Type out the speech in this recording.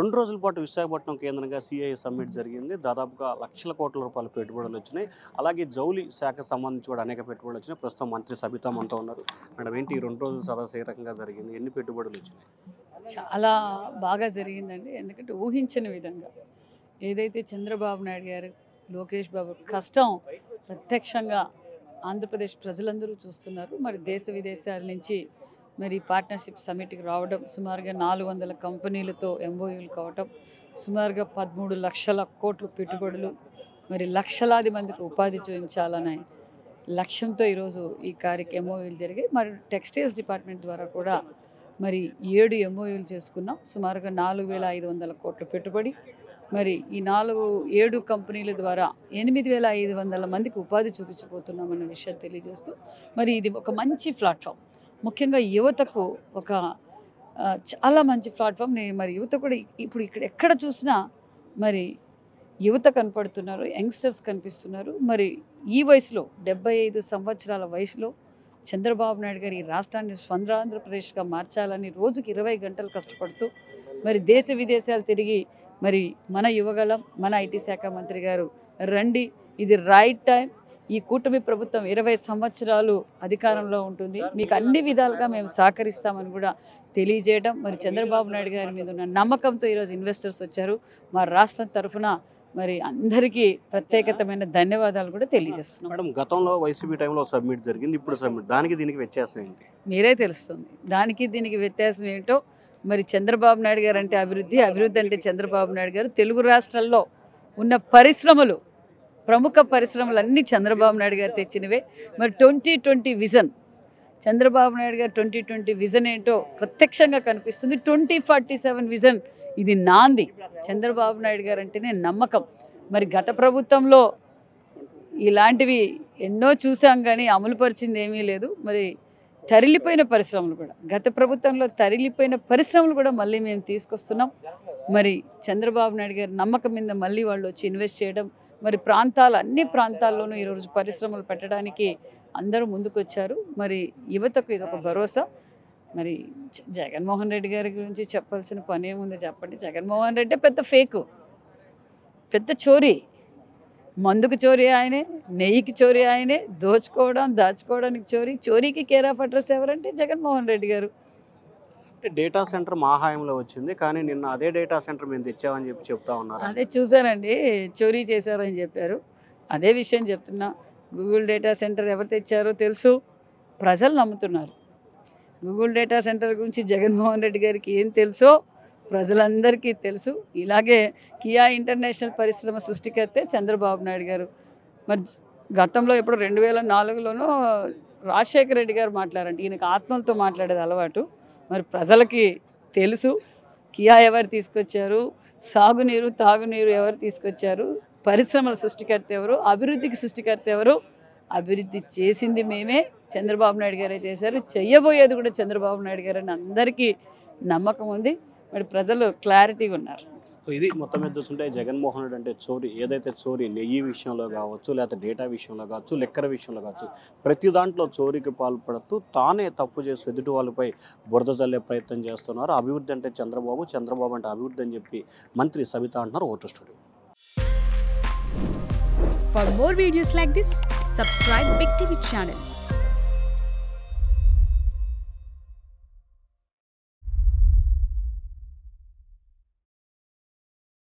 2 రోజుల పాటు విశాఖపట్నం కేంద్రంగా సిఐఐ సమ్మిట్ జరిగింది. దాదాపుగా లక్షల కోట్ల రూపాయల పెట్టుబడులు వచ్చినాయి. అలాగే జౌలి శాఖకు సంబంధించి కూడా అనేక పెట్టుబడులు వచ్చినాయి. ప్రస్తుతం మంత్రి సబితా మనతో ఉన్నారు. మేడం, ఏంటి ఈ 2 రోజుల సదస్సు ఏ రకంగా జరిగింది? ఎన్ని పెట్టుబడులు వచ్చినాయి? చాలా బాగా జరిగిందండి. ఎందుకంటే ఊహించని విధంగా ఏదైతే చంద్రబాబు నాయుడు గారు, లోకేష్ బాబు కష్టం ప్రత్యక్షంగా ఆంధ్రప్రదేశ్ ప్రజలందరూ చూస్తున్నారు. మరి దేశ విదేశాల నుంచి మరి పార్ట్నర్షిప్ సమిట్కి రావడం, సుమారుగా 400 కంపెనీలతో ఎంఓయూలు కావటం, సుమారుగా 13 లక్షల కోట్లు పెట్టుబడులు, మరి లక్షలాది మందికి ఉపాధి చూపించాలనే లక్ష్యంతో ఈరోజు ఈ ఎంఓయూలు జరిగాయి. మరి టెక్స్టైల్స్ డిపార్ట్మెంట్ ద్వారా కూడా మరి 7 ఎంఓయూలు చేసుకున్నాం. సుమారుగా 4,500 కోట్ల పెట్టుబడి. మరి ఈ 7 కంపెనీల ద్వారా 8,500 మందికి ఉపాధి చూపించబోతున్నామన్న విషయం తెలియజేస్తూ మరి ఇది ఒక మంచి ప్లాట్ఫామ్, ముఖ్యంగా యువతకు ఒక చాలా మంచి ప్లాట్ఫామ్. మరి యువత కూడా ఇప్పుడు ఇక్కడ ఎక్కడ చూసినా మరి యువత కనపడుతున్నారు, యంగ్స్టర్స్ కనిపిస్తున్నారు. మరి ఈ వయసులో 75 సంవత్సరాల వయసులో చంద్రబాబు నాయుడు గారు ఈ రాష్ట్రాన్ని స్వంద్రాంధ్రప్రదేశ్గా మార్చాలని రోజుకి 20 గంటలు కష్టపడుతూ మరి దేశ విదేశాలు తిరిగి మరి మన యువగలం, మన ఐటీ శాఖ మంత్రి గారు రండి, ఇది రైట్ టైం, ఈ కూటమి ప్రభుత్వం 20 సంవత్సరాలు అధికారంలో ఉంటుంది, మీకు అన్ని విధాలుగా మేము సహకరిస్తామని కూడా తెలియజేయడం. మరి చంద్రబాబు నాయుడు గారి మీద ఉన్న నమ్మకంతో ఈరోజు ఇన్వెస్టర్స్ వచ్చారు. మా రాష్ట్రం తరఫున మరి అందరికీ ప్రత్యేకతమైన ధన్యవాదాలు కూడా తెలియజేస్తున్నాం. మేడం, గతంలో వైసీపీ టైంలో సబ్మిట్ జరిగింది, ఇప్పుడు సబ్మిట్, దానికి దీనికి వ్యత్యాసం ఏంటి? మీరే తెలుస్తుంది దానికి దీనికి వ్యత్యాసం ఏంటో. మరి చంద్రబాబు నాయుడు గారు అంటే అభివృద్ధి, అభివృద్ధి అంటే చంద్రబాబు నాయుడు గారు. తెలుగు రాష్ట్రాల్లో ఉన్న పరిశ్రమలు, ప్రముఖ పరిశ్రమలు అన్నీ చంద్రబాబు నాయుడు గారు తెచ్చినవే. మరి 2020 విజన్, చంద్రబాబు నాయుడు గారు 2020 విజన్ ఏంటో ప్రత్యక్షంగా కనిపిస్తుంది. 2047 విజన్ ఇది నాంది. చంద్రబాబు నాయుడు గారు అంటేనే నమ్మకం. మరి గత ప్రభుత్వంలో ఇలాంటివి ఎన్నో చూసాం కానీ అమలుపరిచింది ఏమీ లేదు. మరి తరిలిపోయిన పరిశ్రమలు కూడా, గత ప్రభుత్వంలో తరిలిపోయిన పరిశ్రమలు కూడా మళ్ళీ మేము తీసుకొస్తున్నాం. మరి చంద్రబాబు నాయుడు గారి నమ్మకం మీద మళ్ళీ వాళ్ళు వచ్చి ఇన్వెస్ట్ చేయడం, మరి అన్ని ప్రాంతాల్లోనూ ఈరోజు పరిశ్రమలు పెట్టడానికి అందరూ ముందుకొచ్చారు. మరి యువతకు ఇది ఒక భరోసా. మరి జగన్మోహన్ రెడ్డి గారి గురించి చెప్పాల్సిన పని ఏముంది చెప్పండి. జగన్మోహన్ రెడ్డి పెద్ద ఫేకు, పెద్ద చోరీ. మందుకు చోరీ ఆయనే, నెయ్యికి చోరీ ఆయనే, దాచుకోవడానికి చోరీ. చోరీకి కేర్ ఆఫ్ అడ్రస్ ఎవరంటే జగన్మోహన్ రెడ్డి గారు. అంటే డేటా సెంటర్ మా హాయంలో వచ్చింది, కానీ నిన్న అదే డేటా సెంటర్ మేము తెచ్చామని చెప్పి చెప్తా ఉన్నారు. అదే చూసానండి, చోరీ చేశారని చెప్పారు. అదే విషయం చెప్తున్నా. గూగుల్ డేటా సెంటర్ ఎవరు తెచ్చారో తెలుసు, ప్రజలు నమ్ముతున్నారు. గూగుల్ డేటా సెంటర్ గురించి జగన్మోహన్ రెడ్డి గారికి ఏం తెలుసో ప్రజలందరికీ తెలుసు. ఇలాగే కియా ఇంటర్నేషనల్ పరిశ్రమ సృష్టికర్తే చంద్రబాబు నాయుడు గారు. మరి గతంలో ఎప్పుడు 2004లోనో రాజశేఖర రెడ్డి గారు మాట్లాడారంటే, ఈయనకు ఆత్మలతో మాట్లాడేది అలవాటు. మరి ప్రజలకి తెలుసు కియా ఎవరు తీసుకొచ్చారు, సాగునీరు తాగునీరు ఎవరు తీసుకొచ్చారు, పరిశ్రమల సృష్టికర్త ఎవరు, అభివృద్ధికి సృష్టికర్త ఎవరు. అభివృద్ధి చేసింది మేమే, చంద్రబాబు నాయుడు గారే చేశారు, చెయ్యబోయేది కూడా చంద్రబాబు నాయుడు గారు అని అందరికీ నమ్మకం ఉంది. మరి ప్రజలు క్లారిటీగా ఉన్నారు. సో ఇది మొత్తం మీద చూస్తుంటే జగన్మోహన్ రెడ్డి అంటే చోరీ, ఏదైతే చోరీ నెయ్యి విషయంలో కావచ్చు, లేకపోతే డేటా విషయంలో కావచ్చు, లెక్కర విషయంలో కావచ్చు, ప్రతి దాంట్లో చోరీకి పాల్పడుతూ తానే తప్పు చేసి ఎదుటి వాళ్ళపై బురద జల్లే ప్రయత్నం చేస్తున్నారు. అభివృద్ధి అంటే చంద్రబాబు, చంద్రబాబు అంటే అభివృద్ధి అని చెప్పి మంత్రి సబితా అంటున్నారు. Vote studio. For more videos like this, subscribe Big TV channel.